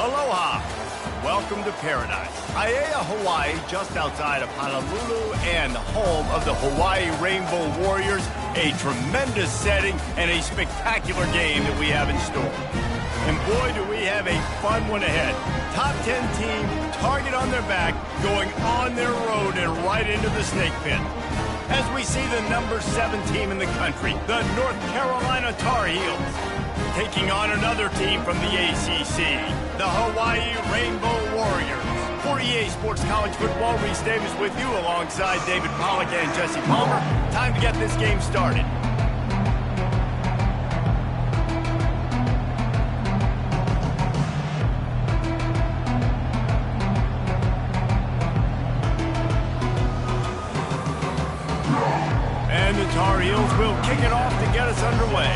Aloha. Welcome to paradise. Aiea, Hawaii, just outside of Honolulu and the home of the Hawaii Rainbow Warriors. A tremendous setting and a spectacular game that we have in store. And boy, do we have a fun one ahead. Top 10 team, target on their back, going on their road and right into the snake pit. As we see the number 7 team in the country, the North Carolina Tar Heels, taking on another team from the ACC, the Hawaii Rainbow Warriors. For EA Sports College Football, Reese Davis with you alongside David Pollack and Jesse Palmer. Time to get this game started. And the Tar Heels will kick it off to get us underway.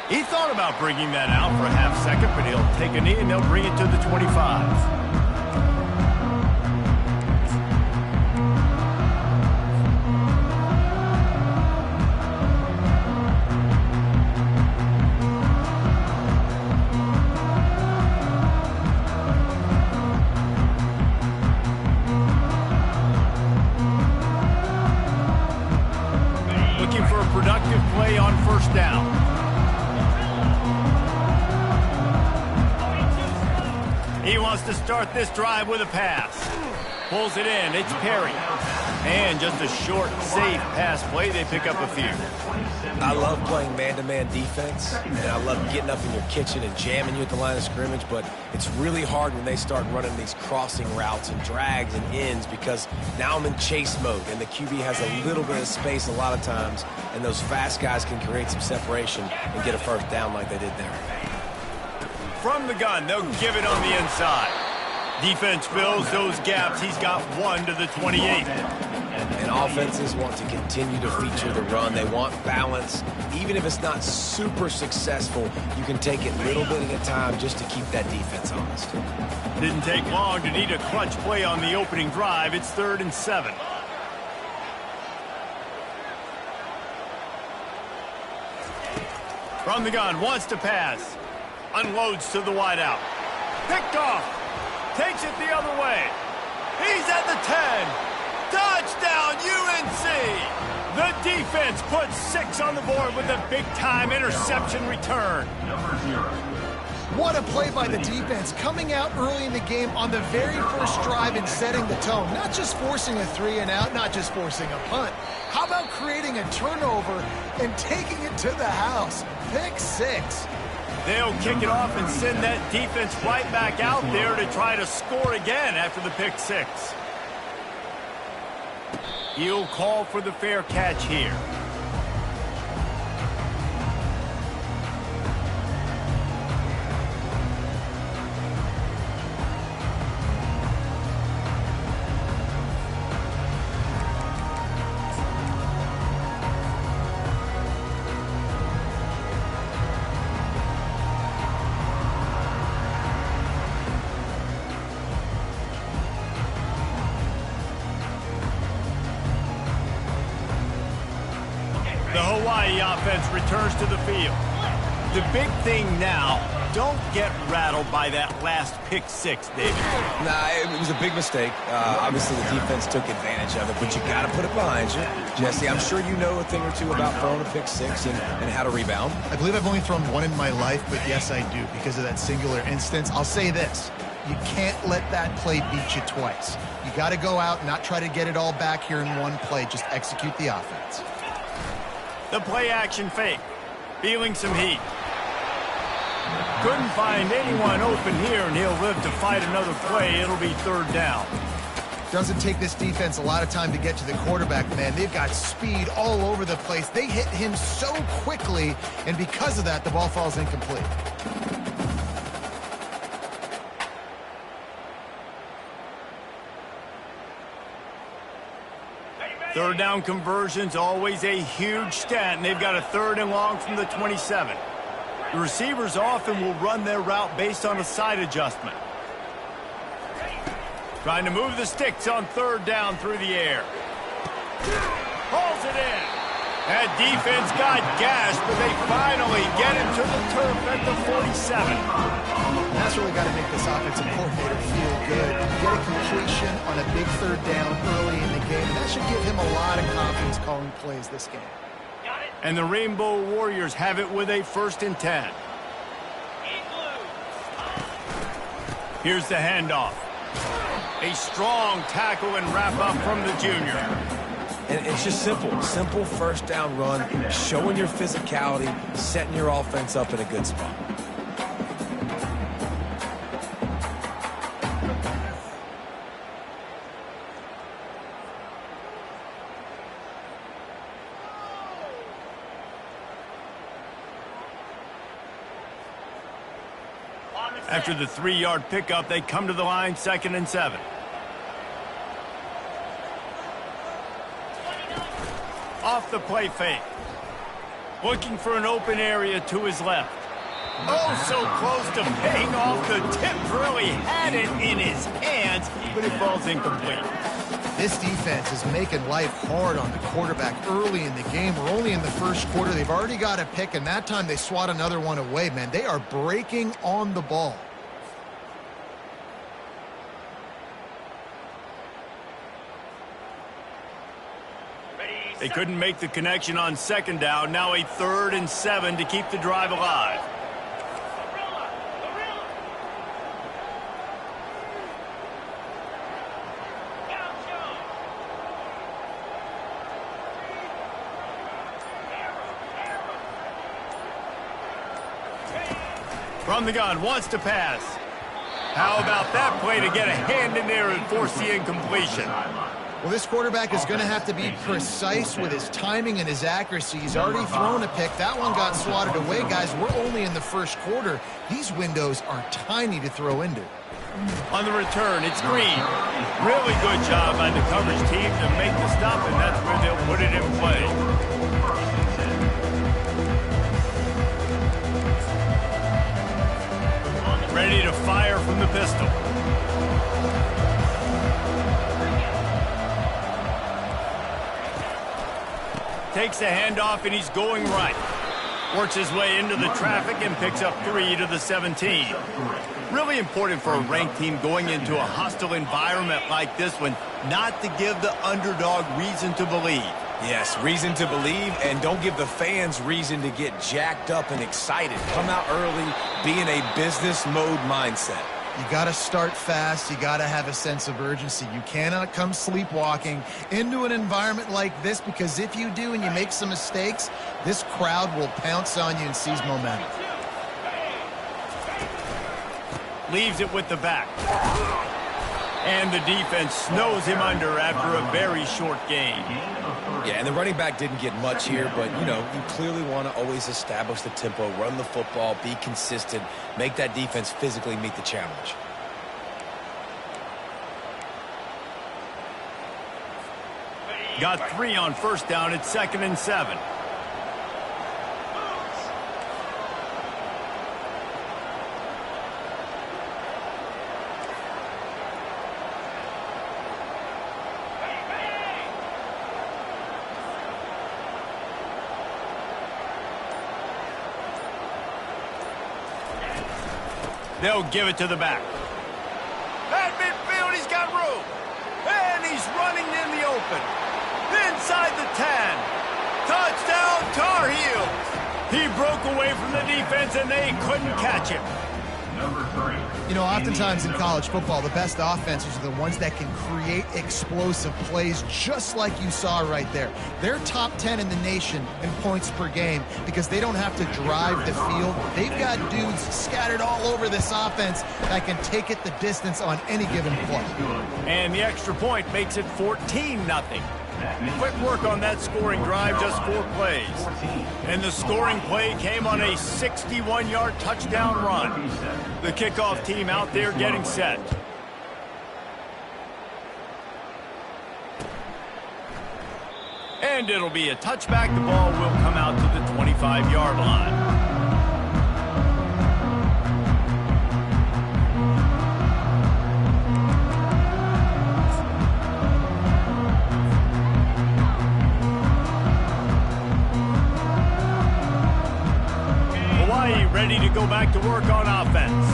He thought about bringing that out for a half second, but he'll take a knee and they'll bring it to the 25. Looking for a productive play on first down. He wants to start this drive with a pass. Pulls it in. It's Perry. And just a short, safe pass play. They pick up a few. I love playing man-to-man defense, and I love getting up in your kitchen and jamming you at the line of scrimmage, but it's really hard when they start running these crossing routes and drags and ends because now I'm in chase mode, and the QB has a little bit of space a lot of times, and those fast guys can create some separation and get a first down like they did there. From the gun, they'll give it on the inside. Defense fills those gaps. He's got 1 to the 28. And offenses want to continue to feature the run. They want balance. Even if it's not super successful, you can take it little bit at a time just to keep that defense honest. Didn't take long to need a clutch play on the opening drive. It's 3rd and 7. From the gun, wants to pass. Unloads to the wideout. Picked off. Takes it the other way. He's at the 10. Touchdown, UNC! The defense puts 6 on the board with a big-time interception return. What a play by the defense, coming out early in the game on the very first drive and setting the tone. Not just forcing a 3-and-out, not just forcing a punt. How about creating a turnover and taking it to the house? Pick 6. They'll kick it off and send that defense right back out there to try to score again after the pick 6. He'll call for the fair catch here. The Hawaii offense returns to the field. The big thing now, don't get rattled by that last pick 6, David. Nah, it was a big mistake. Obviously, the defense took advantage of it, but you got to put it behind you. Jesse, I'm sure you know a thing or two about throwing a pick 6 and how to rebound. I believe I've only thrown 1 in my life, but yes, I do. Because of that singular instance, I'll say this. You can't let that play beat you twice. You got to go out and not try to get it all back here in one play. Just execute the offense. The play-action fake. Feeling some heat. Couldn't find anyone open here, and he'll live to fight another play. It'll be 3rd down. Doesn't take this defense a lot of time to get to the quarterback, man. They've got speed all over the place. They hit him so quickly, and because of that, the ball falls incomplete. Third down conversion's always a huge stat, and they've got a 3rd and long from the 27. The receivers often will run their route based on a side adjustment. Trying to move the sticks on 3rd down through the air. Pulls it in. That defense got gashed, but they finally get him to the turf at the 47. That's really got to make this offensive coordinator feel good. Get a completion on a big third down early in the game. That should give him a lot of confidence calling plays this game. And the Rainbow Warriors have it with a 1st and 10. Here's the handoff. A strong tackle and wrap-up from the junior. And it's just simple. Simple first down run, showing your physicality, setting your offense up in a good spot. After the 3-yard pickup, they come to the line 2nd and 7. Off the play fake. Looking for an open area to his left. Oh, so close to paying off the tip. Really had it in his hands, but it falls incomplete. This defense is making life hard on the quarterback early in the game. We're only in the first quarter. They've already got a pick, and that time they swat another one away, man. They are breaking on the ball. They couldn't make the connection on 2nd down. Now a 3rd and 7 to keep the drive alive. From the gun, wants to pass. How about that play to get a hand in there and force the incompletion? Well, this quarterback is going to have to be precise with his timing and his accuracy. He's already thrown a pick. That one got swatted away, guys. We're only in the first quarter. These windows are tiny to throw into. On the return, it's Green. Really good job by the coverage team to make the stop, and that's where they'll put it in play. Ready to fire from the pistol. Takes the handoff, and he's going right. Works his way into the traffic and picks up 3 to the 17. Really important for a ranked team going into a hostile environment like this one, not to give the underdog reason to believe. Yes, reason to believe, and don't give the fans reason to get jacked up and excited. Come out early, be in a business mode mindset. You got to start fast. You got to have a sense of urgency. You cannot come sleepwalking into an environment like this, because if you do and you make some mistakes, this crowd will pounce on you and seize momentum. Leaves it with the back. And the defense snows him under after a very short gain. Yeah, and the running back didn't get much here, but, you know, you clearly want to always establish the tempo, run the football, be consistent, make that defense physically meet the challenge. Got 3 on 1st down. It's 2nd and 7. They'll give it to the back. At midfield, he's got room. And he's running in the open. Inside the 10. Touchdown, Tar Heels. He broke away from the defense, and they couldn't catch him. You know, oftentimes in college football, the best offenses are the ones that can create explosive plays, just like you saw right there. They're top 10 in the nation in points per game because they don't have to drive the field. They've got dudes scattered all over this offense that can take it the distance on any given play. And the extra point makes it 14-0. Quick work on that scoring drive, just 4 plays. And the scoring play came on a 61-yard touchdown run. The kickoff team out there getting set. And it'll be a touchback. The ball will come out to the 25-yard line. ready to go back to work on offense.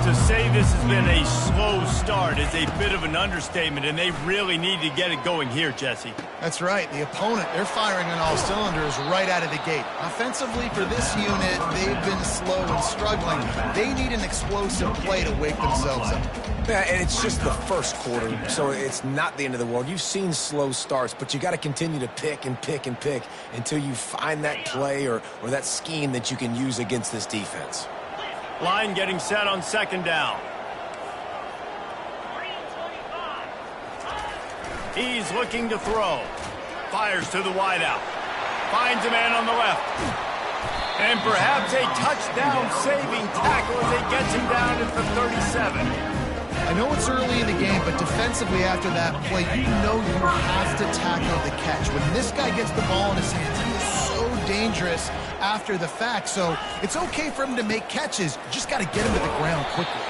To say this has been a slow start is a bit of an understatement, and they really need to get it going here, Jesse. That's right. The opponent, they're firing on all cylinders right out of the gate. Offensively, for this unit, they've been slow and struggling. They need an explosive play to wake themselves up. Yeah, and it's just the first quarter, so it's not the end of the world. You've seen slow starts, but you got to continue to pick and pick and pick until you find that play or that scheme that you can use against this defense. Line getting set on second down. He's looking to throw. Fires to the wideout. Finds a man on the left. And perhaps a touchdown-saving tackle as he gets him down at the 37. I know it's early in the game, but defensively after that play, you know you have to tackle the catch. When this guy gets the ball in his hands, he is so dangerous after the fact. So it's okay for him to make catches. You just got to get him to the ground quickly.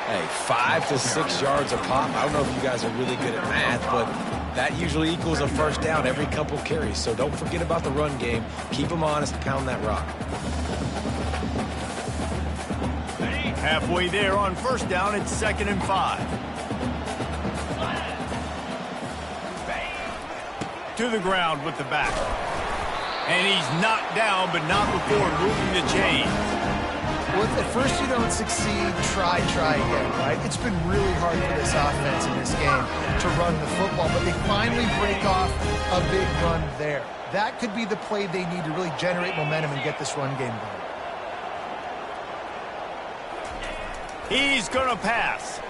Hey, 5 to 6 yards a pop. I don't know if you guys are really good at math, but that usually equals a first down every couple carries. So don't forget about the run game. Keep them honest, pound that rock. Halfway there on first down, it's 2nd and 5. To the ground with the back. And he's knocked down, but not before moving the chain. Well, if at first you don't succeed, try again, right? It's been really hard for this offense in this game to run the football, but they finally break off a big run there. That could be the play they need to really generate momentum and get this run game going. He's going to pass.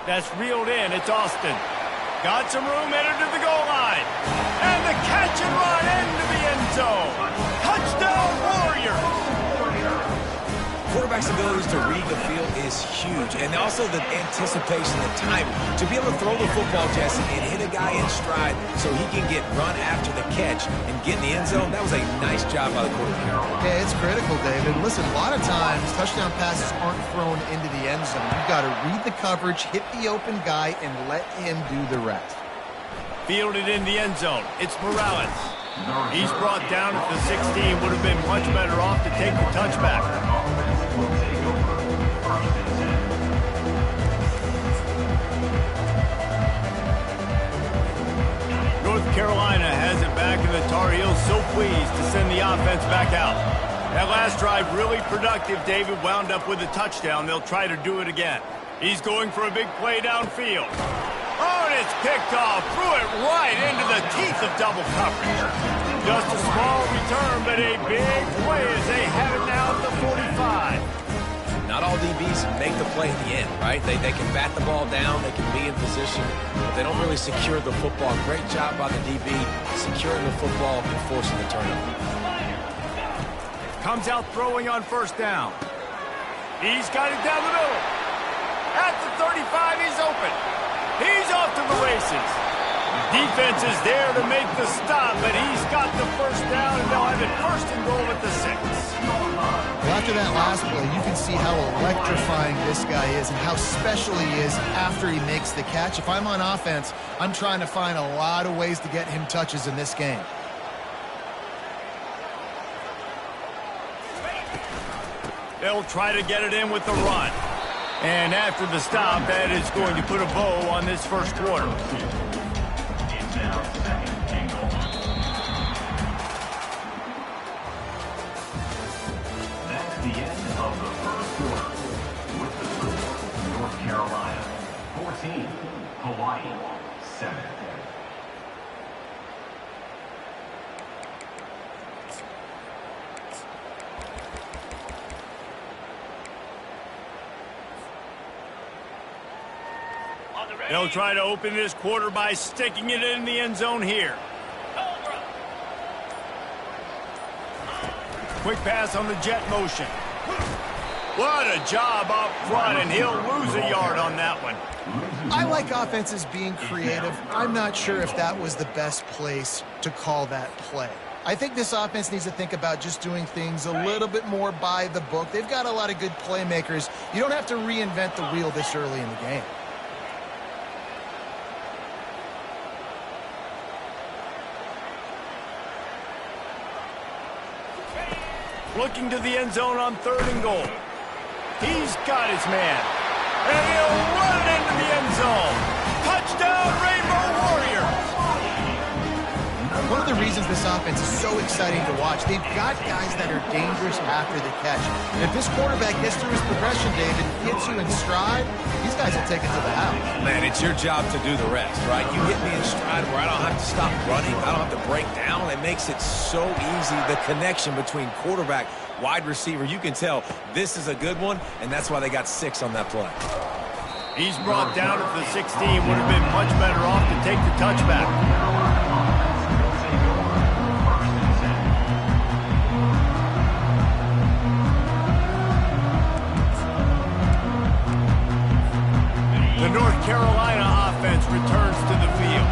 That's reeled in. It's Austin. Got some room, headed to the goal line. And the catch and run into the end zone. Touchdown, Warriors! Quarterback's abilities to read the field is huge, and also the anticipation, the timing. To be able to throw the football, Jesse, and hit a guy in stride so he can get run after the catch and get in the end zone, that was a nice job by the quarterback. Yeah, it's critical, David. Listen, a lot of times, touchdown passes aren't thrown into the end zone. You've got to read the coverage, hit the open guy, and let him do the rest. Fielded in the end zone. It's Morales. He's brought down at the 16. Would have been much better off to take the touchback. North Carolina has it back, and the Tar Heels so pleased to send the offense back out. That last drive really productive. David wound up with a touchdown. They'll try to do it again. He's going for a big play downfield. Oh, and it's picked off. Threw it right into the teeth of double coverage. Just a small return, but a big play as they have it now at the 45. Not all DBs make the play at the end, right? They can bat the ball down, they can be in position, but they don't really secure the football. Great job by the DB securing the football and forcing the turnover. Comes out throwing on first down. He's got it down the middle. At the 35, he's open. He's off to the races. Defense is there to make the stop, but he's got the first down, and they'll have it 1st and goal at the 6. Well, after that last play, you can see how electrifying this guy is and how special he is after he makes the catch. If I'm on offense, I'm trying to find a lot of ways to get him touches in this game. They'll try to get it in with the run. And after the stop, that is going to put a bow on this first quarter. That's the end of the first quarter. With the score, North Carolina 14, Hawaii 7. They'll try to open this quarter by sticking it in the end zone here. Quick pass on the jet motion. What a job up front, and he'll lose a yard on that one. I like offenses being creative. I'm not sure if that was the best place to call that play. I think this offense needs to think about just doing things a little bit more by the book. They've got a lot of good playmakers. You don't have to reinvent the wheel this early in the game. looking to the end zone on 3rd and goal. He's got his man. And he'll run it into the end zone. Touchdown, Rainbow Warriors! One of the reasons this offense is so exciting to watch, they've got guys that are dangerous after the catch. And if this quarterback gets through his progression, David, hits you in stride, these guys will take it to the house. Man, it's your job to do the rest, right? You hit me in stride where I don't have to stop running. I don't have to break down. It makes it so easy, the connection between quarterback, wide receiver. You can tell this is a good one, and that's why they got 6 on that play. He's brought down at the 16. Would have been much better off to take the touchback. The North Carolina offense returns to the field.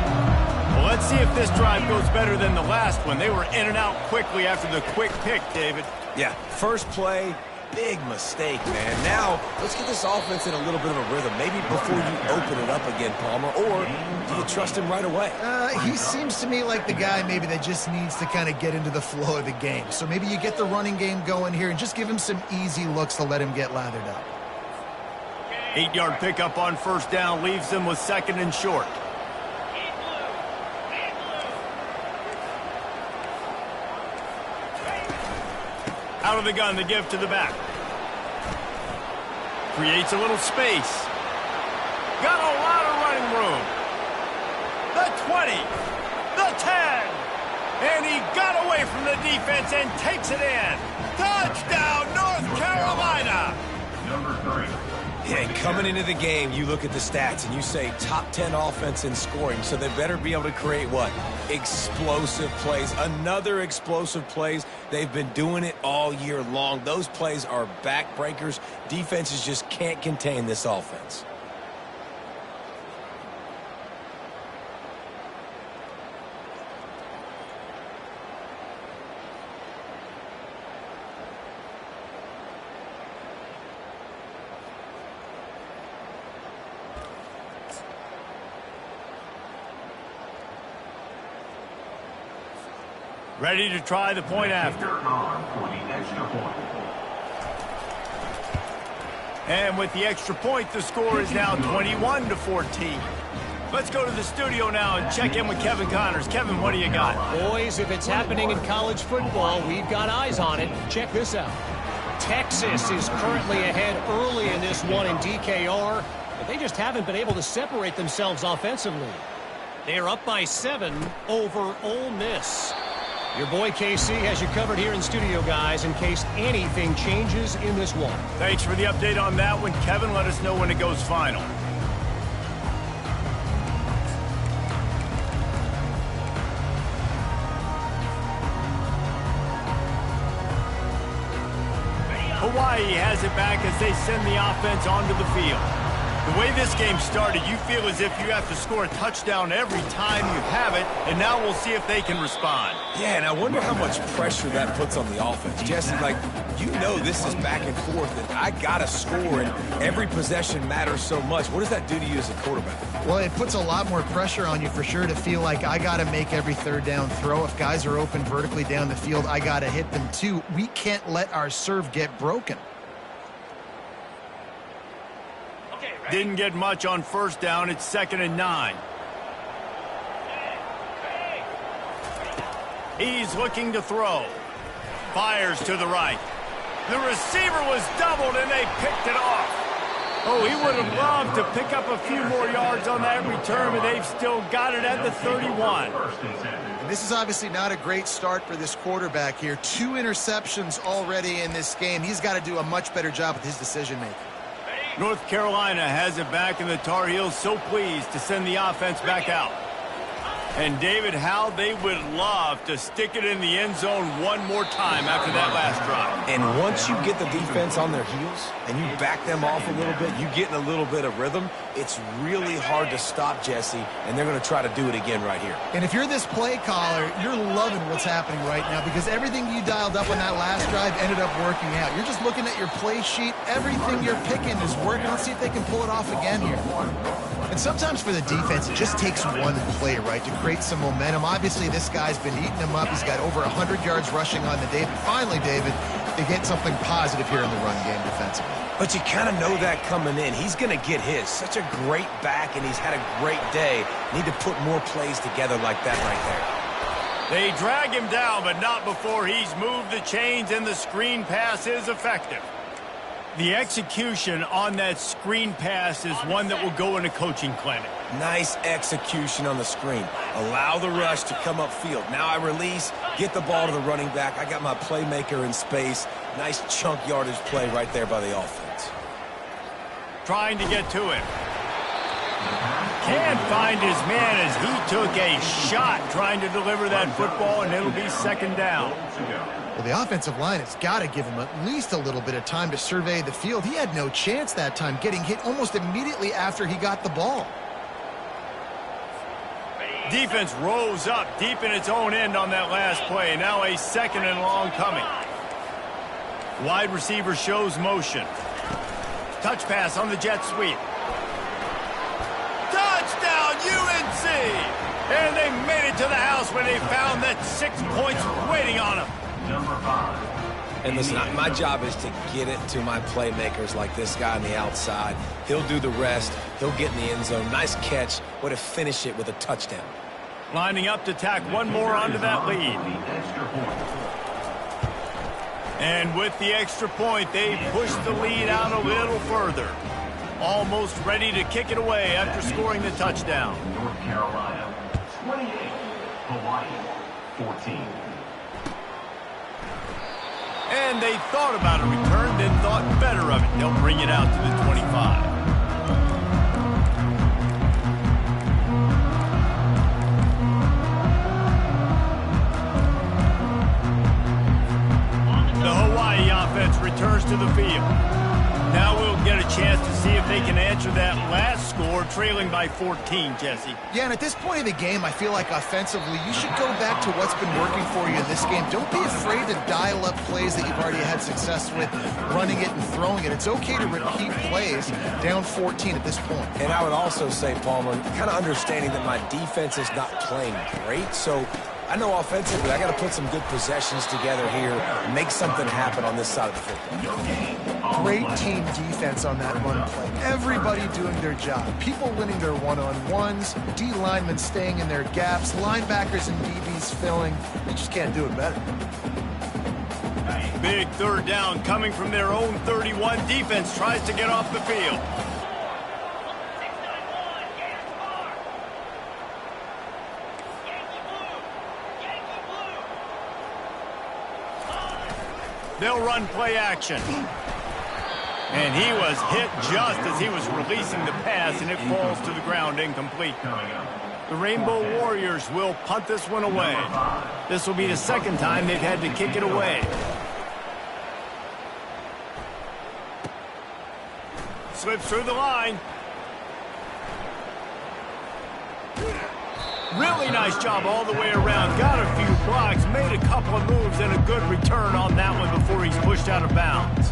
Well, let's see if this drive goes better than the last one. They were in and out quickly after the quick pick, David. Yeah, first play, big mistake, man. Now, let's get this offense in a little bit of a rhythm. Maybe before you open it up again, Palmer, or do you trust him right away? He seems to me like the guy maybe that just needs to kind of get into the flow of the game. So maybe you get the running game going here and just give him some easy looks to let him get lathered up. 8-yard pickup on 1st down leaves them with 2nd and short. Out of the gun, the give to the back. Creates a little space. Got a lot of running room. The 20. The 10. And he got away from the defense and takes it in. Touchdown, North Carolina. Number 3. Yeah, and coming into the game, you look at the stats and you say top 10 offense in scoring, so they better be able to create what? Explosive plays. Another explosive plays. They've been doing it all year long. Those plays are backbreakers. Defenses just can't contain this offense. Ready to try the point after. For the extra point. And with the extra point, the score is now 21-14. Let's go to the studio now and check in with Kevin Connors. Kevin, what do you got? Boys, if it's happening in college football, we've got eyes on it. Check this out. Texas is currently ahead early in this one in DKR, but they just haven't been able to separate themselves offensively. They're up by 7 over Ole Miss. Your boy KC has you covered here in studio, guys, in case anything changes in this one. Thanks for the update on that one, Kevin. Let us know when it goes final. Hawaii has it back as they send the offense onto the field. The way this game started, you feel as if you have to score a touchdown every time you have it, and now we'll see if they can respond. Yeah, and I wonder how much pressure that puts on the offense. Jesse, like, you know this is back and forth, and I got to score, and every possession matters so much. What does that do to you as a quarterback? Well, it puts a lot more pressure on you for sure to feel like I got to make every 3rd down throw. If guys are open vertically down the field, I got to hit them too. We can't let our serve get broken. Didn't get much on 1st down. It's 2nd and 9. He's looking to throw. Fires to the right. The receiver was doubled, and they picked it off. Oh, he would have loved to pick up a few more yards on that return, but they've still got it at the 31. And this is obviously not a great start for this quarterback here. 2 interceptions already in this game. He's got to do a much better job with his decision-making. North Carolina has it back, and the Tar Heels so pleased to send the offense back out. And, David, how they would love to stick it in the end zone one more time after that last drive. And once you get the defense on their heels and you back them off a little bit, you get in a little bit of rhythm, it's really hard to stop, Jesse, and they're going to try to do it again right here. And if you're this play caller, you're loving what's happening right now because everything you dialed up on that last drive ended up working out. You're just looking at your play sheet. Everything you're picking is working. Let's see if they can pull it off again here. And sometimes for the defense, it just takes one play, right, to create some momentum. Obviously, this guy's been eating them up. He's got over 100 yards rushing on the day. But finally, David, to get something positive here in the run game defensively. But you kind of know that coming in. He's going to get his. Such a great back, and he's had a great day. Need to put more plays together like that right there. They drag him down, but not before he's moved the chains and the screen pass is effective. The execution on that screen pass is one that will go in a coaching clinic. Nice execution on the screen. Allow the rush to come upfield. Now I release, get the ball to the running back. I got my playmaker in space. Nice chunk yardage play right there by the offense. Trying to get to him. Can't find his man as he took a shot trying to deliver that football, and it'll be second down. Well, the offensive line has got to give him at least a little bit of time to survey the field. He had no chance that time, getting hit almost immediately after he got the ball. Defense rose up deep in its own end on that last play. Now a second and long coming. Wide receiver shows motion. Touch pass on the jet sweep. Touchdown, UNC! And they made it to the house when they found that 6 points waiting on them. Number 5. And listen, my job is to get it to my playmakers like this guy on the outside. He'll do the rest. He'll get in the end zone. Nice catch. Way to finish it with a touchdown. Lining up to tack one more onto that lead. And with the extra point, they push the lead out a little further. Almost ready to kick it away after scoring the touchdown. North Carolina, 28. Hawaii, 14. And they thought about a return, then thought better of it. They'll bring it out to the 25. The Hawaii offense returns to the field. Now we'll get a chance to see if they can answer that last score, trailing by 14, Jesse. Yeah, and at this point of the game, I feel like offensively, you should go back to what's been working for you in this game. Don't be afraid to dial up plays that you've already had success with, running it and throwing it. It's okay to repeat plays down 14 at this point. And I would also say, Palmer, kind of understanding that my defense is not playing great, so I know offensively I got to put some good possessions together here and make something happen on this side of the football. Great team defense on that run play. Everybody doing their job. People winning their one-on-ones, D linemen staying in their gaps, linebackers and DBs filling. They just can't do it better. Big third down coming from their own 31. Defense tries to get off the field. They'll run play action. And he was hit just as he was releasing the pass, and it falls to the ground incomplete. The Rainbow Warriors will punt this one away. This will be the second time they've had to kick it away. Slips through the line. Really nice job all the way around. Got a few blocks, made a couple of moves, and a good return on that one before he's pushed out of bounds.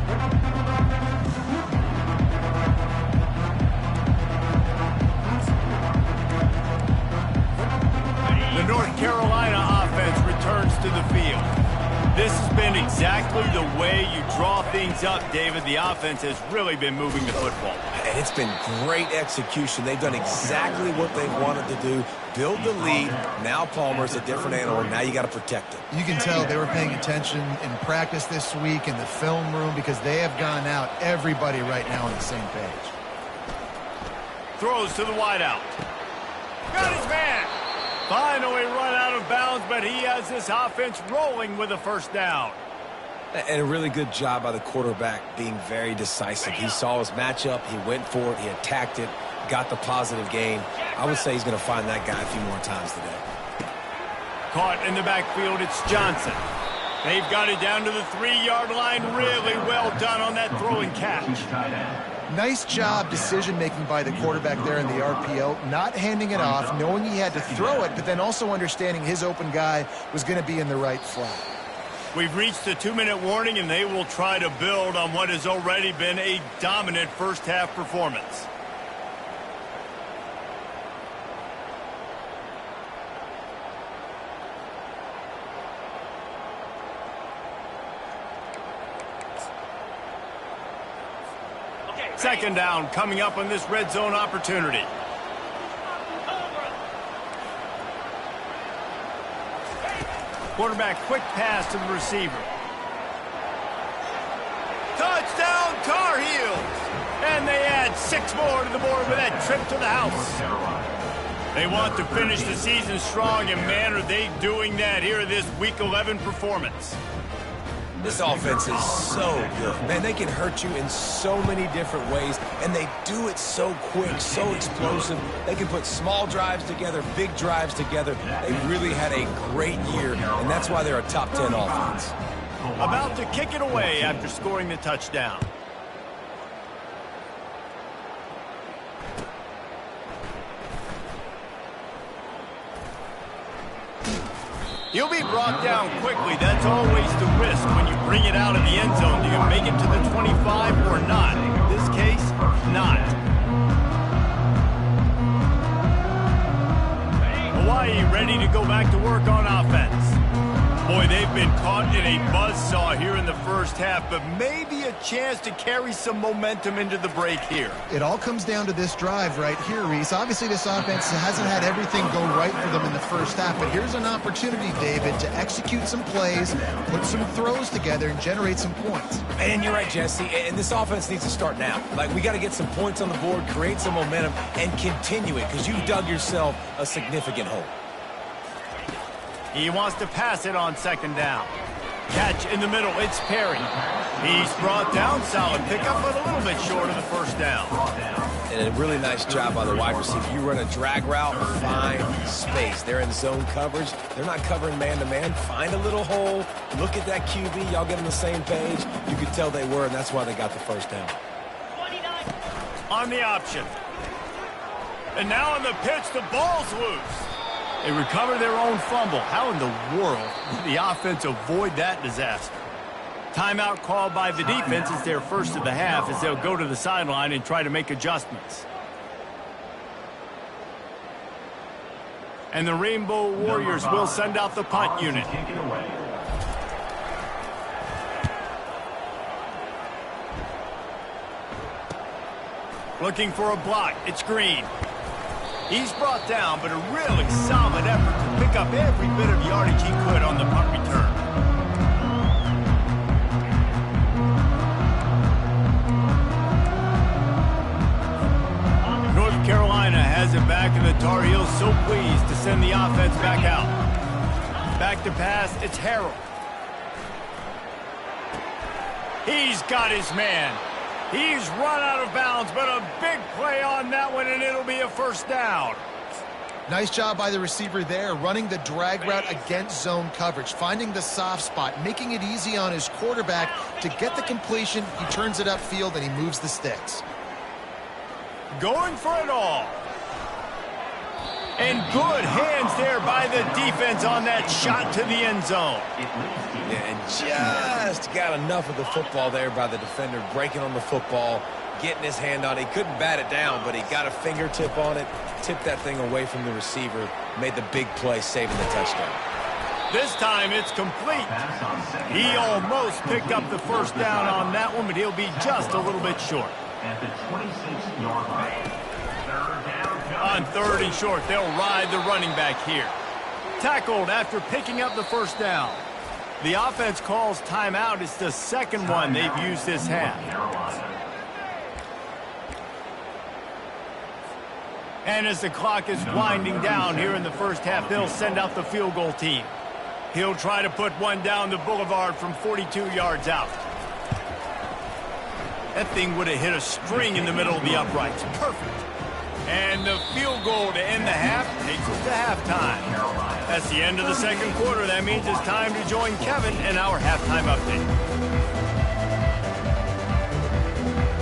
The North Carolina offense returns to the field. This has been exactly the way you draw things up, David. The offense has really been moving the football. And it's been great execution. They've done exactly what they wanted to do. Build the lead. Now Palmer's a different animal. Now you got to protect it. You can tell they were paying attention in practice this week in the film room because they have gone out everybody right now on the same page. Throws to the wideout. Got his man. Finally run out of bounds, but he has this offense rolling with a first down. And a really good job by the quarterback being very decisive. He saw his matchup. He went for it. He attacked it. Got the positive gain. I would say he's going to find that guy a few more times today. Caught in the backfield, it's Johnson. They've got it down to the 3-yard line. Really well done on that throw and catch. Nice job decision-making by the quarterback there in the RPO, not handing it off, knowing he had to throw it, but then also understanding his open guy was going to be in the right flat. We've reached the 2-minute warning, and they will try to build on what has already been a dominant first-half performance. Second down coming up on this red zone opportunity. Quarterback quick pass to the receiver. Touchdown Tar Heels! And they add 6 more to the board with that trip to the house. They want to finish the season strong, and man, are they doing that here in this Week 11 performance. This offense is so good. Man, they can hurt you in so many different ways, and they do it so quick, so explosive. They can put small drives together, big drives together. They really had a great year, and that's why they're a top 10 offense. About to kick it away after scoring the touchdown. He'll be brought down quickly. That's always the risk when you bring it out of the end zone. Do you make it to the 25 or not? In this case, not. Hawaii ready to go back to work on offense. Boy, they've been caught in a buzzsaw here in the first half, but maybe a chance to carry some momentum into the break here. It all comes down to this drive right here, Reese. Obviously, this offense hasn't had everything go right for them in the first half, but here's an opportunity, David, to execute some plays, put some throws together, and generate some points. And you're right, Jesse, and this offense needs to start now. Like, we got to get some points on the board, create some momentum, and continue it, because you've dug yourself a significant hole. He wants to pass it on second down. Catch in the middle, it's Perry. He's brought down, solid pickup, but a little bit short of the first down. And a really nice job by the wide receiver. You run a drag route, find space. They're in zone coverage. They're not covering man-to-man. Find a little hole. Look at that QB. Y'all get on the same page. You could tell they were, and that's why they got the first down. On the option. And now on the pitch, the ball's loose. They recover their own fumble. How in the world did the offense avoid that disaster? Timeout called by the defense is their first of the half as they'll go to the sideline and try to make adjustments. And the Rainbow Warriors will send out the punt unit. Looking for a block. It's Green. He's brought down, but a really solid effort to pick up every bit of yardage he could on the punt return. North Carolina has it back, and the Tar Heels so pleased to send the offense back out. Back to pass, it's Harold. He's got his man. He's run out of bounds, but a big play on that one, and it'll be a first down. Nice job by the receiver there, running the drag route against zone coverage, finding the soft spot, making it easy on his quarterback to get the completion. He turns it upfield, and he moves the sticks. Going for it all. And good hands there by the defense on that shot to the end zone. And just got enough of the football there by the defender, breaking on the football, getting his hand on it. He couldn't bat it down, but he got a fingertip on it, tipped that thing away from the receiver, made the big play, saving the touchdown. This time it's complete. He almost picked up the first down on that one, but he'll be just a little bit short. At the 26-yard line. On third and short, they'll ride the running back here. Tackled after picking up the first down. The offense calls timeout. It's the second one they've used this half. And as the clock is winding down here in the first half, they'll send out the field goal team. He'll try to put one down the boulevard from 42 yards out. That thing would have hit a string in the middle of the uprights. Perfect. And the field goal to end the half takes us to halftime. That's the end of the second quarter. That means it's time to join Kevin in our halftime update.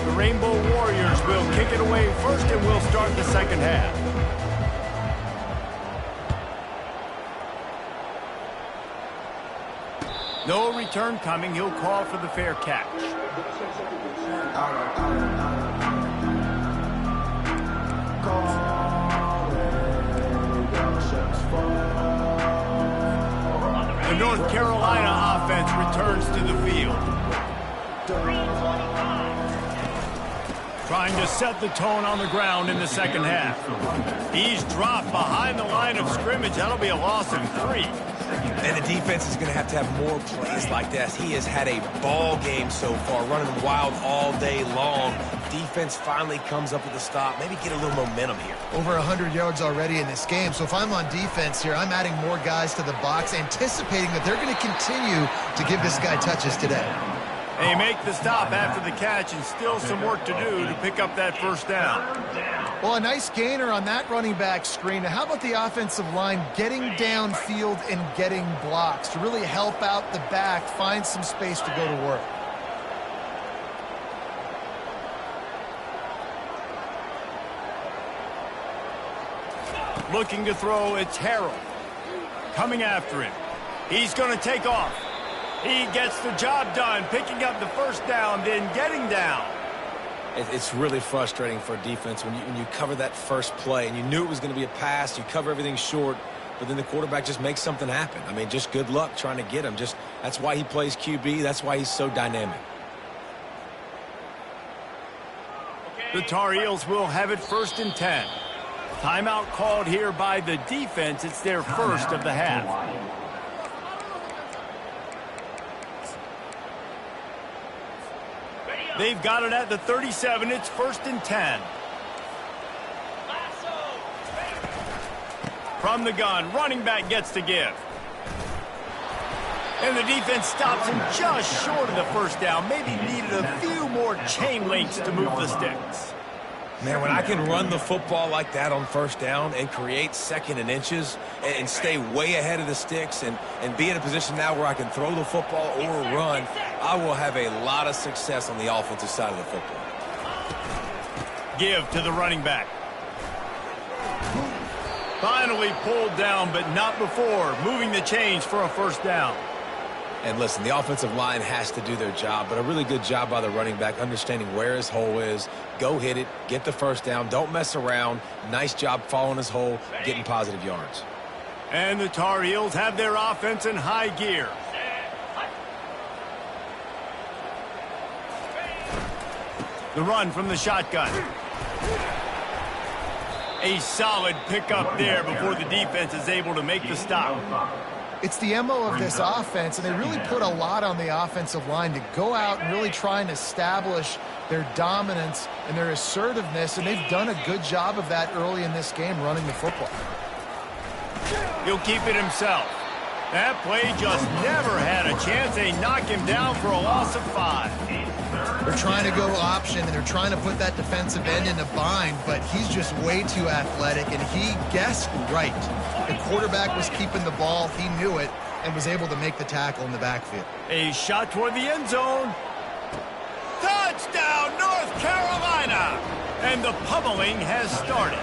The Rainbow Warriors will kick it away first, and we'll start the second half. No return coming. He'll call for the fair catch. The North Carolina offense returns to the field. Trying to set the tone on the ground in the second half. He's dropped behind the line of scrimmage. That'll be a loss of 3. And the defense is going to have more plays like that. He has had a ball game so far, running wild all day long. Defense finally comes up with a stop. Maybe get a little momentum here. Over 100 yards already in this game. So if I'm on defense here, I'm adding more guys to the box, anticipating that they're going to continue to give this guy touches today. They make the stop after the catch, and still some work to do to pick up that first down. Well, a nice gainer on that running back screen. Now, how about the offensive line getting downfield and getting blocks to really help out the back, find some space to go to work? Looking to throw, it's Harold. Coming after him. He's going to take off. He gets the job done, picking up the first down, then getting down. It's really frustrating for a defense when you cover that first play, and you knew it was going to be a pass. You cover everything short, but then the quarterback just makes something happen. I mean, just good luck trying to get him. That's why he plays QB. That's why he's so dynamic. The Tar Heels will have it 1st and 10. Timeout called here by the defense. It's their first of the half. They've got it at the 37. It's 1st and 10. From the gun, running back gets to give. And the defense stops him just short of the first down. Maybe needed a few more chain links to move the sticks. Man, when I can run the football like that on first down and create 2nd and inches and stay way ahead of the sticks and be in a position now where I can throw the football or run, I will have a lot of success on the offensive side of the football. Give to the running back. Finally pulled down, but not before. Moving the chains for a first down. And listen, the offensive line has to do their job, but a really good job by the running back understanding where his hole is. Go hit it, get the first down, don't mess around. Nice job following his hole, getting positive yards. And the Tar Heels have their offense in high gear. The run from the shotgun. A solid pickup there before the defense is able to make the stop. It's the MO of this offense, and they really put a lot on the offensive line to go out and really try and establish their dominance and their assertiveness, and they've done a good job of that early in this game running the football. He'll keep it himself. That play just never had a chance. They knock him down for a loss of 5. They're trying to go option, and they're trying to put that defensive end in a bind, but he's just way too athletic, and he guessed right. The quarterback was keeping the ball. He knew it and was able to make the tackle in the backfield. A shot toward the end zone. Touchdown, North Carolina! And the pummeling has started.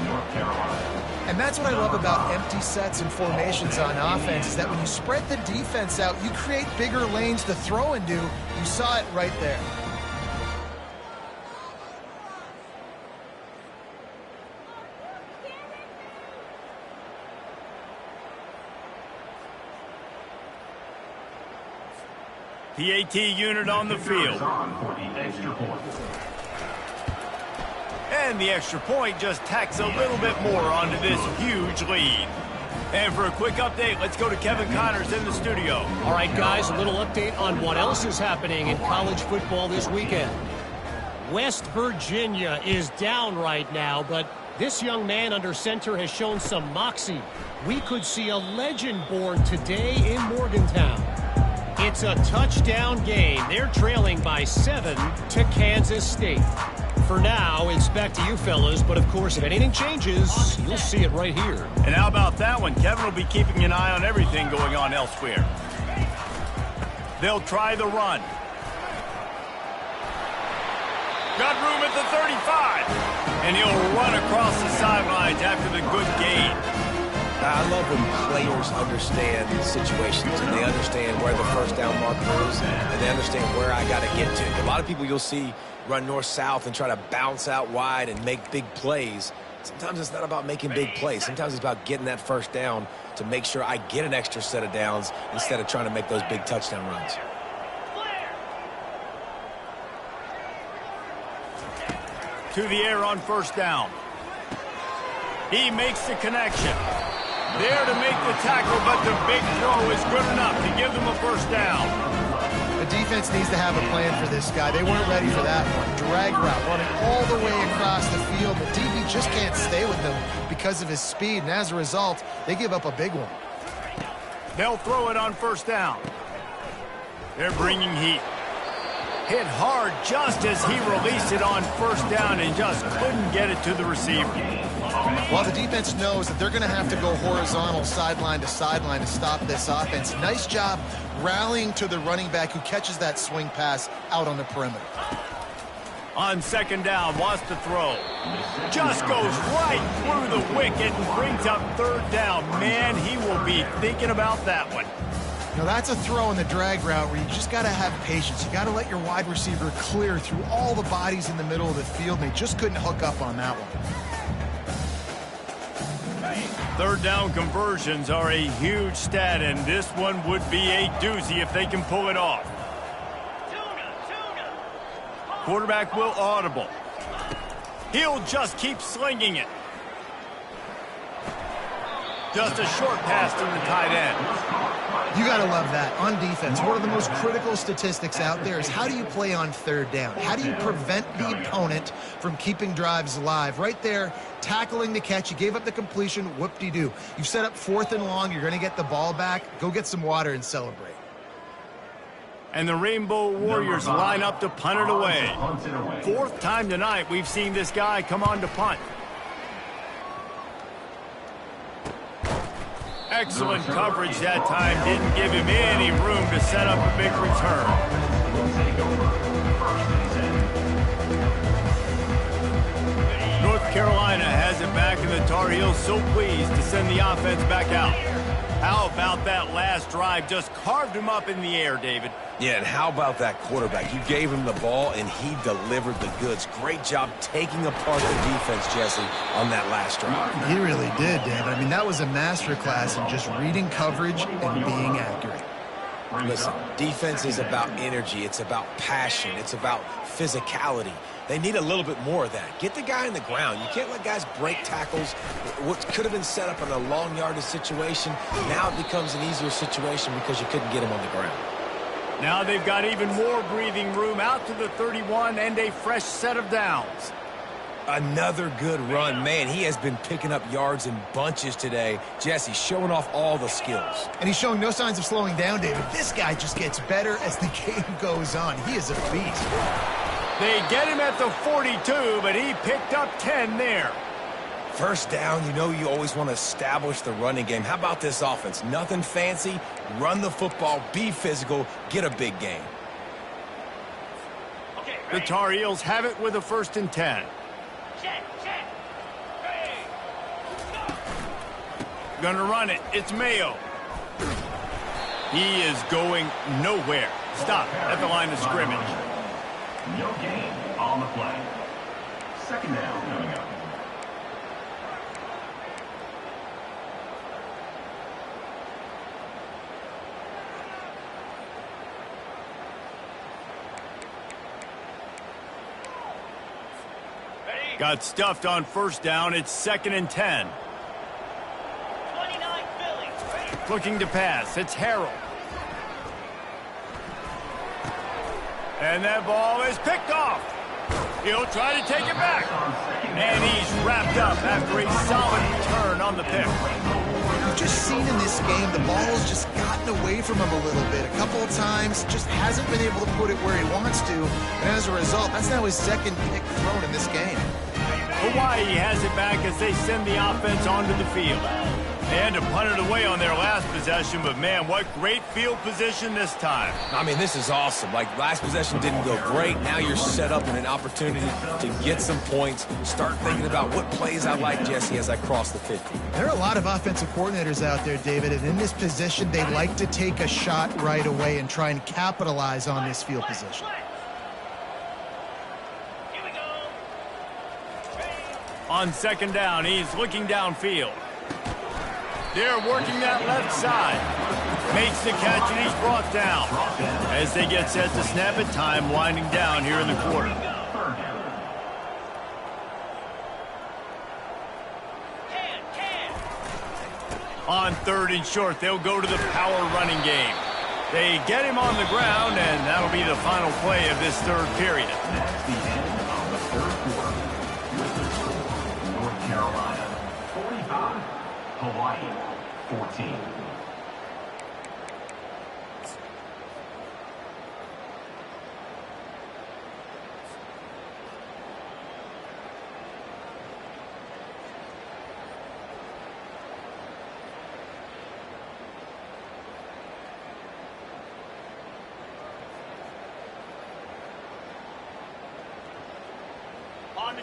North Carolina. And that's what I love about empty sets and formations on offense, is that when you spread the defense out, you create bigger lanes to throw into. You saw it right there. PAT unit on the field. And the extra point just tacks a little bit more onto this huge lead. And for a quick update, let's go to Kevin Connors in the studio. All right, guys, a little update on what else is happening in college football this weekend. West Virginia is down right now, but this young man under center has shown some moxie. We could see a legend born today in Morgantown. It's a touchdown game. They're trailing by 7 to Kansas State. For now, it's back to you fellas, but of course, if anything changes, you'll see it right here. And how about that one? Kevin will be keeping an eye on everything going on elsewhere. They'll try the run. Got room at the 35. And he'll run across the sidelines after the good gain. I love when players understand situations and they understand where the first down marker is and they understand where I got to get to. A lot of people you'll see run north-south and try to bounce out wide and make big plays. Sometimes it's not about making big plays. Sometimes it's about getting that first down to make sure I get an extra set of downs instead of trying to make those big touchdown runs. to the air on first down. He makes the connection. There to make the tackle, but the big throw is good enough to give them a first down. The defense needs to have a plan for this guy. They weren't ready for that one. Drag route, running all the way across the field. The DB just can't stay with them because of his speed, and as a result, they give up a big one. They'll throw it on first down. They're bringing heat. Hit hard just as he released it on first down and just couldn't get it to the receiver. Well, the defense knows that they're going to have to go horizontal sideline to stop this offense. Nice job rallying to the running back who catches that swing pass out on the perimeter. On second down, wants to throw. Just goes right through the wicket and brings up third down. Man, he will be thinking about that one. Now, that's a throw in the drag route where you just got to have patience. You got to let your wide receiver clear through all the bodies in the middle of the field, and they just couldn't hook up on that one. Third down conversions are a huge stat, and this one would be a doozy if they can pull it off. Quarterback will audible. He'll just keep slinging it. Just a short pass to the tight end. You got to love that. On defense, one of the most critical statistics out there is how do you play on third down? How do you prevent the opponent from keeping drives alive? Right there, tackling the catch. You gave up the completion. Whoop-de-doo. You've set up fourth and long. You're going to get the ball back. Go get some water and celebrate. And the Rainbow Warriors line up to punt it away. Fourth time tonight we've seen this guy come on to punt. Excellent coverage that time. Didn't give him any room to set up a big return. North Carolina has it back, and the Tar Heels so pleased to send the offense back out. How about that last drive? Just carved him up in the air, David. Yeah, and how about that quarterback? You gave him the ball, and he delivered the goods. Great job taking apart the defense, Jesse, on that last drive. He really did, David. I mean, that was a masterclass in just reading coverage and being accurate. Listen, defense is about energy. It's about passion. It's about physicality. They need a little bit more of that. Get the guy in the ground. You can't let guys break tackles. What could have been set up in a long yardage situation, now it becomes an easier situation because you couldn't get him on the ground. Now they've got even more breathing room out to the 31 and a fresh set of downs. Another good run. Man, he has been picking up yards in bunches today. Jesse showing off all the skills. And he's showing no signs of slowing down, David. This guy just gets better as the game goes on. He is a beast. They get him at the 42, but he picked up 10 there. First down, you know you always want to establish the running game. How about this offense? Nothing fancy. Run the football, be physical, get a big gain. The Tar Heels have it with a 1st and 10. Gonna run it. It's Mayo. He is going nowhere. Stop at the line of scrimmage. No gain on the play. Second down coming up. Got stuffed on first down. It's 2nd and 10. 29 Philly. Looking to pass. It's Harrell. And that ball is picked off. He'll try to take it back. And he's wrapped up after a solid return on the pick. We've just seen in this game the ball has just gotten away from him a little bit. A couple of times, just hasn't been able to put it where he wants to. And as a result, that's now his 2nd pick thrown in this game. Hawaii has it back as they send the offense onto the field. And to punt it away on their last possession, but man, what great field position this time. I mean, this is awesome. Like, last possession didn't go great. Now you're set up in an opportunity to get some points. Start thinking about what plays I like, Jesse, as I cross the 50. There are a lot of offensive coordinators out there, David, and in this position, they like to take a shot right away and try and capitalize on this field position. On 2nd down, he's looking downfield. They're working that left side. Makes the catch, and he's brought down. As they get set to snap it, time winding down here in the quarter. On 3rd and short, they'll go to the power running game. They get him on the ground, and that'll be the final play of this 3rd period. That's the end of the 3rd quarter. With the score, North Carolina 45, Hawaii 14.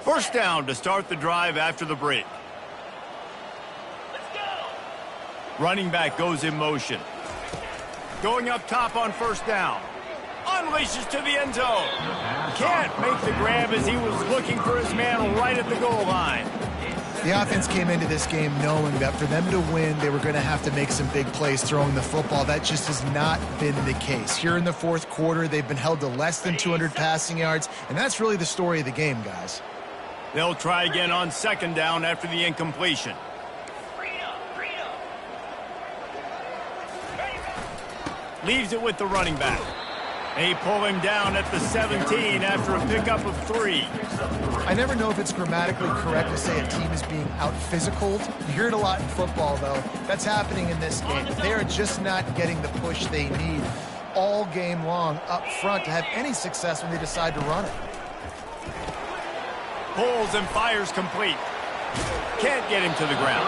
First down to start the drive after the break. Running back goes in motion. Going up top on 1st down. Unleashes to the end zone. Can't make the grab as he was looking for his man right at the goal line. The offense came into this game knowing that for them to win, they were going to have to make some big plays throwing the football. That just has not been the case. Here in the 4th quarter, they've been held to less than 200 passing yards, and that's really the story of the game, guys. They'll try again on 2nd down after the incompletion. Leaves it with the running back. They pull him down at the 17 after a pickup of 3. I never know if it's grammatically correct to say a team is being out-physicaled. You hear it a lot in football, though. That's happening in this game. They are just not getting the push they need all game long up front to have any success when they decide to run it. Pulls and fires complete. Can't get him to the ground.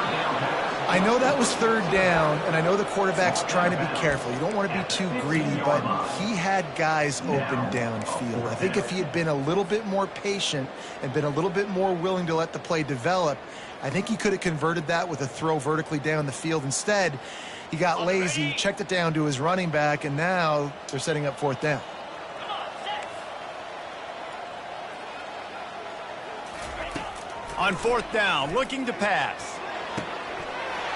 I know that was 3rd down, and I know the quarterback's trying to be careful. You don't want to be too greedy, but he had guys open downfield. I think if he had been a little bit more patient and been a little bit more willing to let the play develop, I think he could have converted that with a throw vertically down the field. Instead, he got lazy, checked it down to his running back, and now they're setting up 4th down. On 4th down, looking to pass.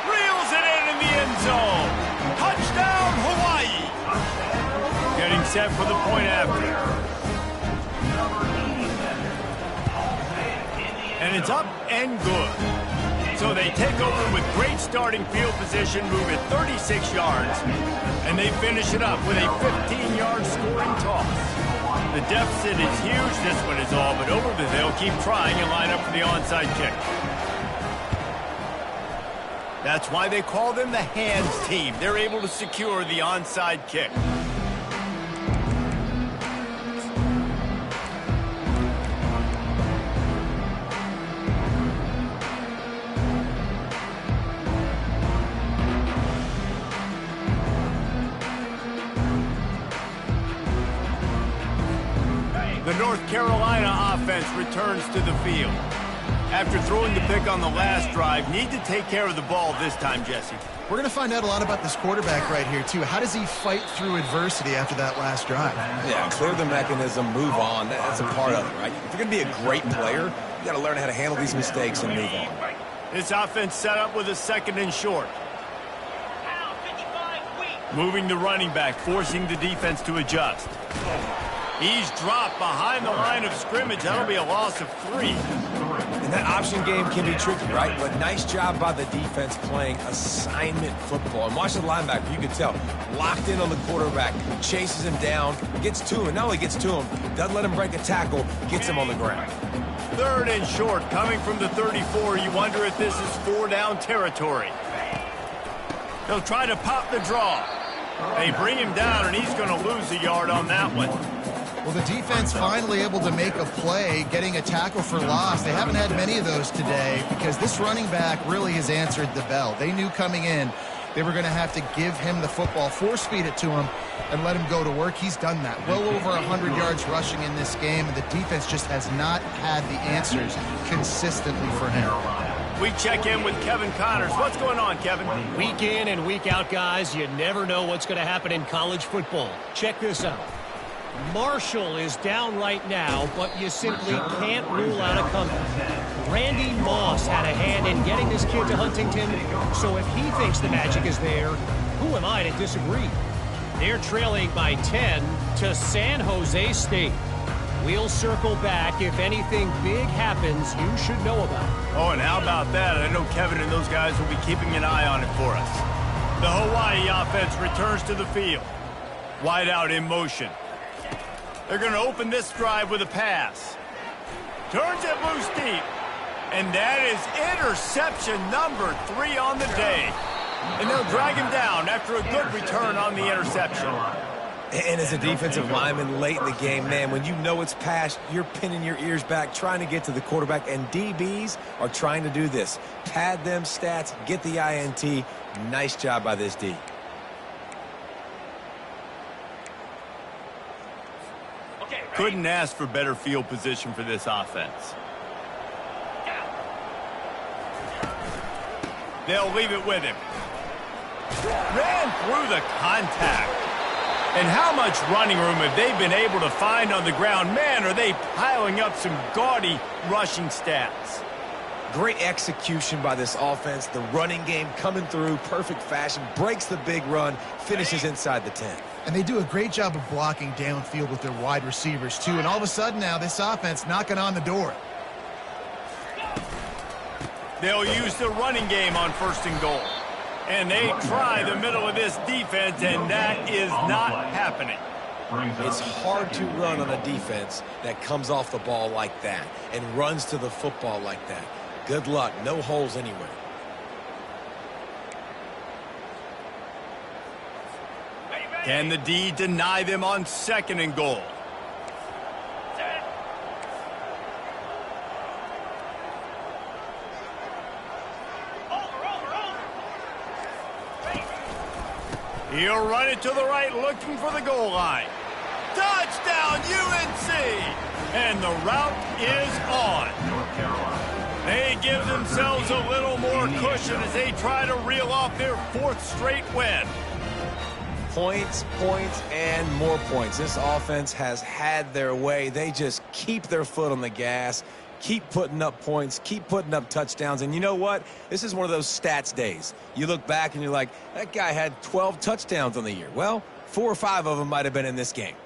Reels it in the end zone. Touchdown, Hawaii. Getting set for the point after. And it's up and good. So they take over with great starting field position, move it 36 yards, and they finish it up with a 15-yard scoring toss. The deficit is huge. This one is all but over, but they'll keep trying and line up for the onside kick. That's why they call them the hands team. They're able to secure the onside kick. The North Carolina offense returns to the field. After throwing the pick on the last drive, need to take care of the ball this time, Jesse. We're going to find out a lot about this quarterback right here, too. How does he fight through adversity after that last drive? Yeah, clear the mechanism, move on. That's a part of it, right? If you're going to be a great player, you got to learn how to handle these mistakes and move on. This offense set up with a 2nd and short. Moving the running back, forcing the defense to adjust. He's dropped behind the line of scrimmage. That'll be a loss of 3. And that option game can be tricky, right? But nice job by the defense playing assignment football. And watch the linebacker, you can tell, locked in on the quarterback, chases him down, gets to him, and not only gets to him, doesn't let him break a tackle, gets him on the ground. 3rd and short, coming from the 34. You wonder if this is 4-down territory. They'll try to pop the draw. They bring him down, and he's going to lose a yard on that one. Well, the defense finally able to make a play, getting a tackle for loss. They haven't had many of those today because this running back really has answered the bell. They knew coming in they were going to have to give him the football, force-feed it to him, and let him go to work. He's done that. Well over 100 yards rushing in this game, and the defense just has not had the answers consistently for him. We check in with Kevin Connors. What's going on, Kevin? Week in and week out, guys, you never know what's going to happen in college football. Check this out. Marshall is down right now, but you simply can't rule out a comeback. Randy Moss had a hand in getting this kid to Huntington, so if he thinks the magic is there, who am I to disagree? They're trailing by 10 to San Jose State. We'll circle back. If anything big happens, you should know about it. Oh, and how about that? I know Kevin and those guys will be keeping an eye on it for us. The Hawaii offense returns to the field. Wide out in motion. They're going to open this drive with a pass. Turns it loose deep. And that is interception number 3 on the day. And they'll drag him down after a good return on the interception. And as a defensive lineman late in the game, man, when you know it's passed, you're pinning your ears back, trying to get to the quarterback, and DBs are trying to do this. Pad them stats, get the INT. Nice job by this D. Couldn't ask for better field position for this offense. They'll leave it with him. Ran through the contact. And how much running room have they been able to find on the ground? Man, are they piling up some gaudy rushing stats. Great execution by this offense. The running game coming through, perfect fashion, breaks the big run, finishes inside the 10. And they do a great job of blocking downfield with their wide receivers, too. And all of a sudden now, this offense knocking on the door. They'll use the running game on 1st and goal. And they try the middle of this defense, and that is not happening. It's hard to run on a defense that comes off the ball like that and runs to the football like that. Good luck. No holes anywhere. Can the D deny them on 2nd and goal? He'll run it to the right, looking for the goal line. Touchdown, UNC! And the route is on. North Carolina. They give themselves a little more cushion as they try to reel off their 4th straight win. Points, points, and more points. This offense has had their way. They just keep their foot on the gas, keep putting up points, keep putting up touchdowns. And you know what? This is one of those stats days. You look back and you're like, that guy had 12 touchdowns on the year. Well, 4 or 5 of them might have been in this game.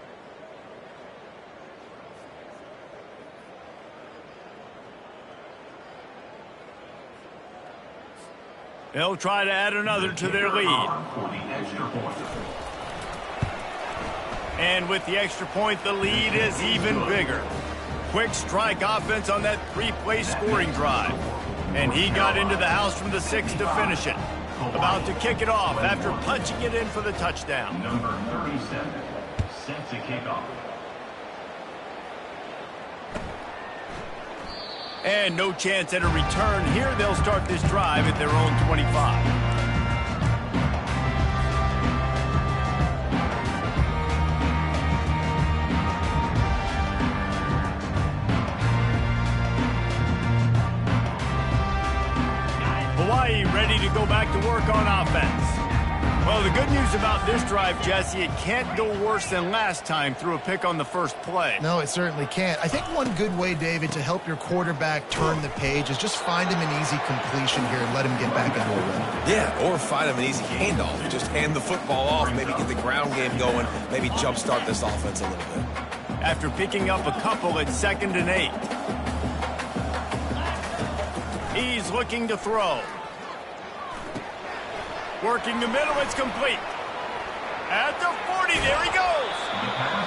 They'll try to add another to their lead. For the extra point. And with the extra point, the lead is even bigger. Quick strike offense on that 3-play scoring drive. And he got into the house from the 6 to finish it. About to kick it off after punching it in for the touchdown. Number 37, set to kick off. And no chance at a return here. They'll start this drive at their own 25. Hawaii ready to go back to work on offense. Well, the good news about this drive, Jesse, it can't go worse than last time through a pick on the first play. No, it certainly can't. I think one good way, David, to help your quarterback turn the page is just find him an easy completion here and let him get back into a run. Yeah, or find him an easy handoff. Just hand the football off, maybe get the ground game going, maybe jumpstart this offense a little bit. After picking up a couple at 2nd and 8. He's looking to throw. Working the middle, it's complete. At the 40, there he goes.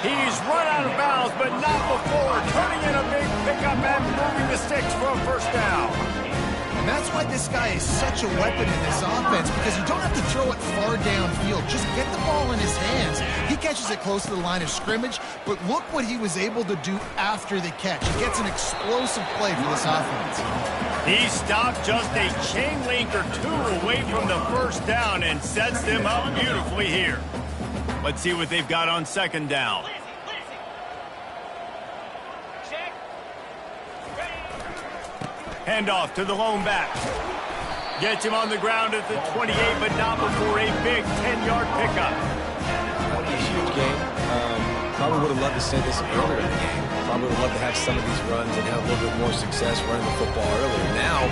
He's run out of bounds, but not before turning in a big pickup and moving the sticks for a 1st down. And that's why this guy is such a weapon in this offense, because you don't have to throw it far downfield. Just get the ball in his hands. He catches it close to the line of scrimmage, but look what he was able to do after the catch. He gets an explosive play for this offense. He stopped just a chain link or 2 away from the 1st down and sets them up beautifully here. Let's see what they've got on 2nd down. Handoff to the lone back. Gets him on the ground at the 28, but not before a big 10-yard pickup. A huge game. Probably would have loved to say this earlier in the game. Probably would love to have some of these runs and have a little bit more success running the football earlier. Now,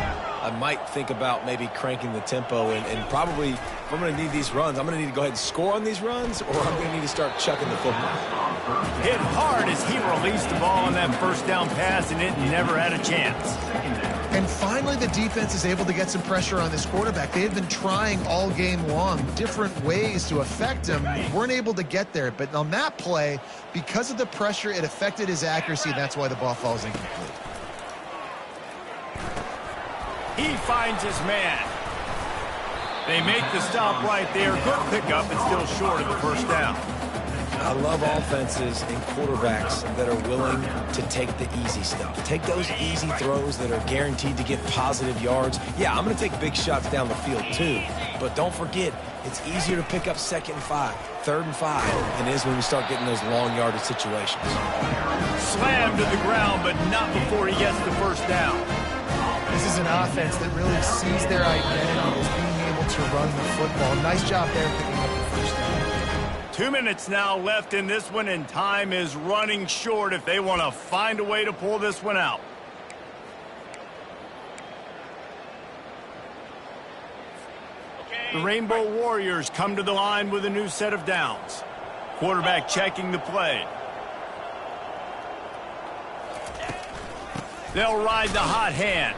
I might think about maybe cranking the tempo and probably, if I'm going to need these runs, I'm going to need to go ahead and score on these runs, or I'm going to need to start chucking the football. Hit hard as he released the ball on that first down pass, and it never had a chance. And finally, the defense is able to get some pressure on this quarterback. They had been trying all game long different ways to affect him. Weren't able to get there. But on that play, because of the pressure, it affected his accuracy, and that's why the ball falls incomplete. He finds his man. They make the stop right there. Good pickup, and still short of the first down. I love offenses and quarterbacks that are willing to take the easy stuff. Take those easy throws that are guaranteed to get positive yards. Yeah, I'm going to take big shots down the field too. But don't forget, it's easier to pick up 2nd and 5, 3rd and 5 than it is when we start getting those long yardage situations. Slammed to the ground, but not before he gets the first down. This is an offense that really sees their identity as being able to run the football. Nice job there picking up the first down. 2 minutes now left in this one, and time is running short if they want to find a way to pull this one out. The Rainbow Warriors come to the line with a new set of downs. Quarterback checking the play. They'll ride the hot hand.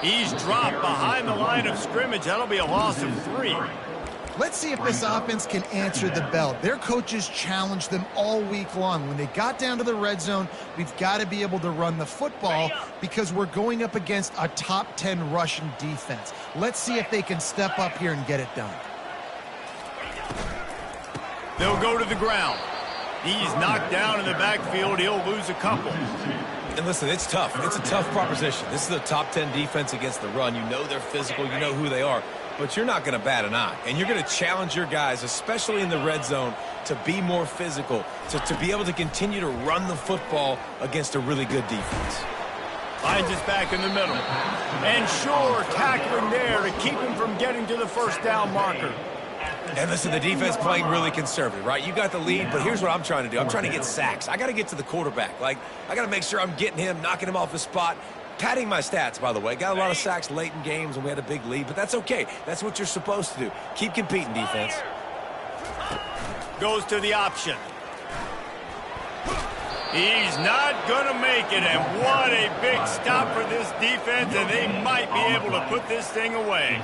He's dropped behind the line of scrimmage. That'll be a loss of 3. Let's see if this offense can answer the bell. Their coaches challenged them all week long. When they got down to the red zone, we've got to be able to run the football because we're going up against a top 10 Russian defense. Let's see if they can step up here and get it done. They'll go to the ground. He's knocked down in the backfield. He'll lose a couple. And listen, it's tough. It's a tough proposition. This is a top 10 defense against the run. You know they're physical. You know who they are. But you're not going to bat an eye. And you're going to challenge your guys, especially in the red zone, to be more physical, to be able to continue to run the football against a really good defense. Finds us back in the middle. And sure, tackling there to keep him from getting to the first down marker. And listen, the defense playing really conservative, right? You got the lead, but here's what I'm trying to do. I'm trying to get sacks. I got to get to the quarterback. Like, I got to make sure I'm getting him, knocking him off the spot. Padding my stats, by the way. Got a lot of sacks late in games when we had a big lead, but that's okay. That's what you're supposed to do. Keep competing, defense. Goes to the option. He's not going to make it, and what a big stop for this defense, and they might be able to put this thing away.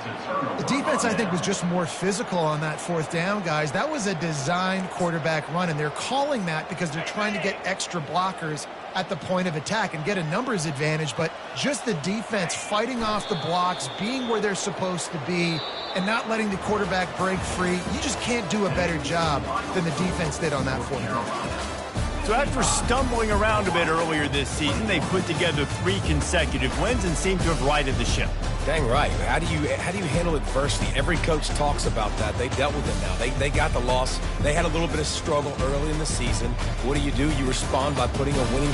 The defense, I think, was just more physical on that 4th down, guys. That was a designed quarterback run, and they're calling that because they're trying to get extra blockers at the point of attack and get a numbers advantage, but just the defense fighting off the blocks, being where they're supposed to be, and not letting the quarterback break free. You just can't do a better job than the defense did on that 4th down. So after stumbling around a bit earlier this season, they put together 3 consecutive wins and seem to have righted the ship. Dang right. How do you handle adversity? Every coach talks about that. They dealt with it now. They got the loss. They had a little bit of struggle early in the season. What do? You respond by putting a winning